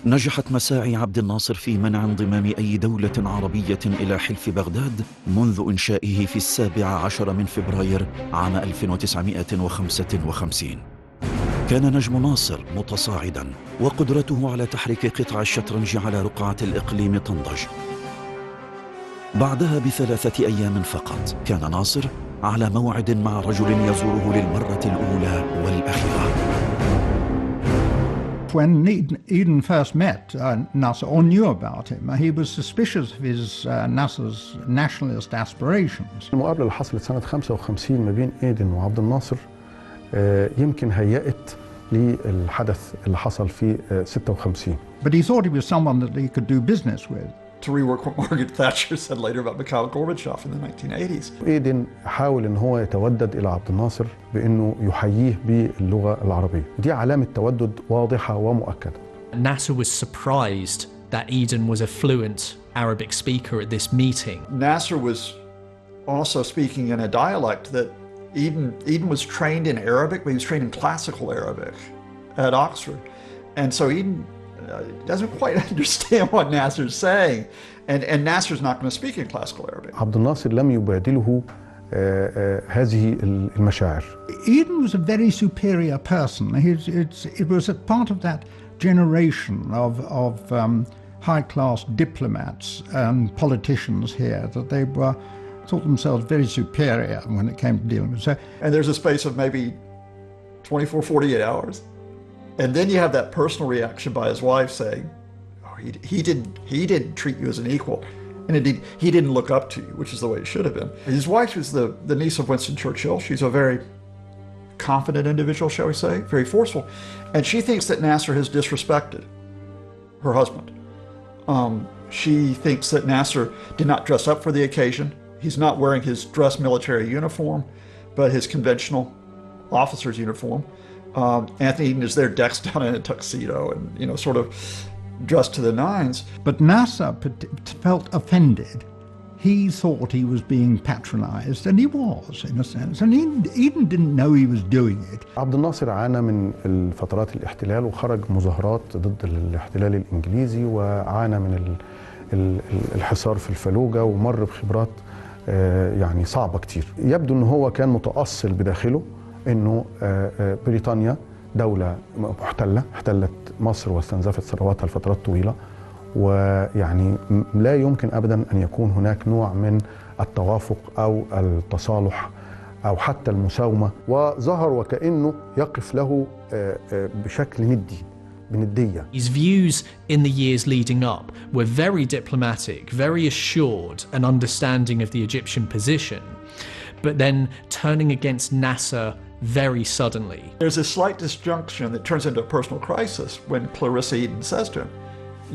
نجحت مساعي عبد الناصر في منع انضمام أي دولة عربية إلى حلف بغداد منذ إنشائه في 17 من فبراير عام 1955. كان نجم ناصر متصاعدا، وقدرته على تحريك قطع الشطرنج على رقعة الإقليم تنضج. بعدها ب3 أيام فقط كان ناصر على موعد مع رجل يزوره للمرة الأولى والأخيرة. When Eden first met Nasser or knew about him, he was suspicious of his Nasser's nationalist aspirations. المقابلة اللي حصلت سنة 55 ما بين إيدن وعبد الناصر يمكن هيأت للحدث اللي حصل في 56. But he thought he was someone that he could do business with. To rework what Margaret Thatcher said later about Mikhail Gorbachev in the 1980s. إيدن حاول إن هو يتودد إلى عبد الناصر بإنه يحييه باللغة العربية. دي علامة تودد واضحة ومؤكدة. Nasser was surprised that Eden was a fluent Arabic speaker at this meeting. Nasser was also speaking in a dialect that Eden was trained in Arabic, but he was trained in classical Arabic at Oxford. And so Eden doesn't quite understand what Nasser's saying, and Nasser's not going to speak in classical Arabic. عبد الناصر لم يبادله هذه المشاعر. Eden was a very superior person. It was a part of that generation of high-class diplomats and politicians here that they thought themselves very superior when it came to dealing with. And there's a space of maybe 24, 48 hours. And then you have that personal reaction by his wife saying, oh, he didn't treat you as an equal. And indeed, he didn't look up to you, which is the way it should have been. His wife is the niece of Winston Churchill. She's a very confident individual, shall we say, very forceful. And she thinks that Nasser has disrespected her husband. She thinks that Nasser did not dress up for the occasion. He's not wearing his dress military uniform, but his conventional officer's uniform. Anthony Eden is there decked down in a tuxedo and, sort of dressed to the nines. But Nasser felt offended. He thought he was being patronized, and he was, in a sense. And Eden didn't know he was doing it. عبد الناصر عانى من الفترات الاحتلال وخرج مظاهرات ضد الاحتلال الإنجليزي، وعانى من الحصار في الفلوجة، ومر بخبرات يعني صعبة كتير. يبدو أنه هو كان متأصل بداخله أنه بريطانيا دولة محتلة، احتلت مصر واستنزفت ثرواتها لفترات طويلة، ويعني لا يمكن أبدا أن يكون هناك نوع من التوافق أو التصالح أو حتى المساومة، وظهر وكأنه يقف له بشكل ندي بندية. His views in the years leading up were very diplomatic, very assured and understanding of the Egyptian position, but then turning against Nasser very suddenly. There's a slight disjunction that turns into a personal crisis when Clarissa Eden says to him,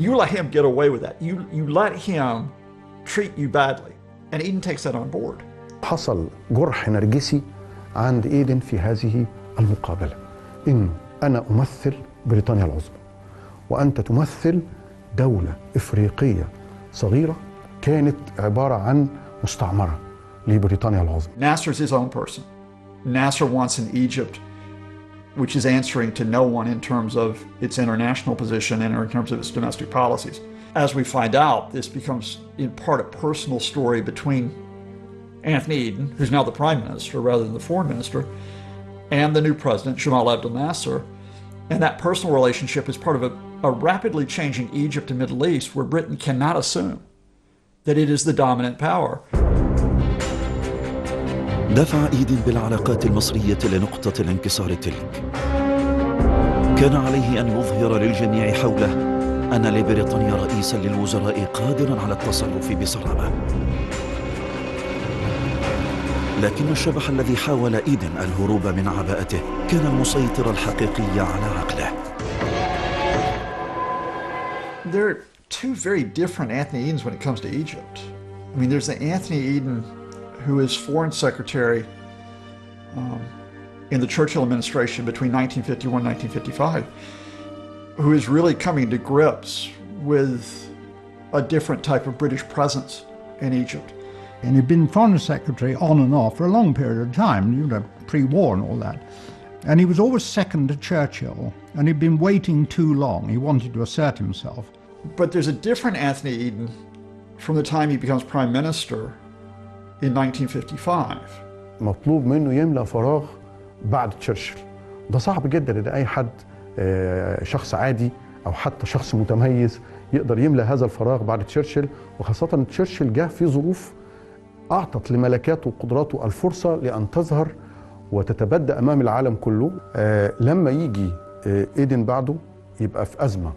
you let him get away with that. You let him treat you badly. And Eden takes that on board. حصل جرح نرجسي عند إيدن في هذه المقابلة، إنه أنا أمثل بريطانيا العظمى وأنت تمثل دولة إفريقية صغيرة كانت عبارة عن مستعمرة لبريطانيا العظمى. Nasser's his own person. Nasser wants an Egypt which is answering to no one in terms of its international position and in terms of its domestic policies. As we find out, this becomes in part a personal story between Anthony Eden, who's now the prime minister rather than the foreign minister, and the new president, Jamal Abdel Nasser. And that personal relationship is part of a rapidly changing Egypt and Middle East where Britain cannot assume that it is the dominant power. دفع إيدن بالعلاقات المصرية لنقطة الانكسار تلك. كان عليه أن يظهر للجميع حوله أن لبريطانيا رئيسا للوزراء قادرا على التصرف بصرامة. لكن الشبح الذي حاول إيدن الهروب من عباءته كان المسيطر الحقيقي على عقله. There are two very different Anthony Edens when it comes to Egypt. I mean, there's the Anthony Eden who is foreign secretary in the Churchill administration between 1951 and 1955, who is really coming to grips with a different type of British presence in Egypt. And he'd been foreign secretary on and off for a long period of time, pre-war and all that. And he was always second to Churchill, and he'd been waiting too long. He wanted to assert himself. But there's a different Anthony Eden from the time he becomes prime minister in 1955. مطلوب منه يملأ فراغ بعد تشرشل. ده صعب جدا ان اي حد شخص عادي او حتى شخص متميز يقدر يملأ هذا الفراغ بعد تشرشل، وخاصة ان تشرشل جه في ظروف اعطت لملكاته وقدراته الفرصة لان تظهر وتتبدى امام العالم كله. لما يجي إيدن بعده يبقى في ازمة،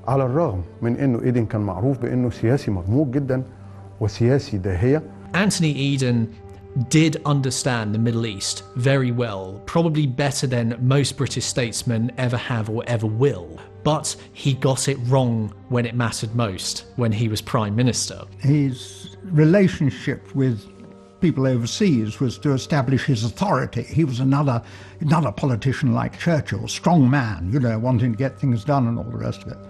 على الرغم من انه إيدن كان معروف بانه سياسي مرموق جدا وسياسي داهية. Anthony Eden did understand the Middle East very well, probably better than most British statesmen ever have or ever will. But he got it wrong when it mattered most, when he was Prime Minister. His relationship with people overseas was to establish his authority. He was another politician like Churchill, strong man, wanting to get things done and all the rest of it.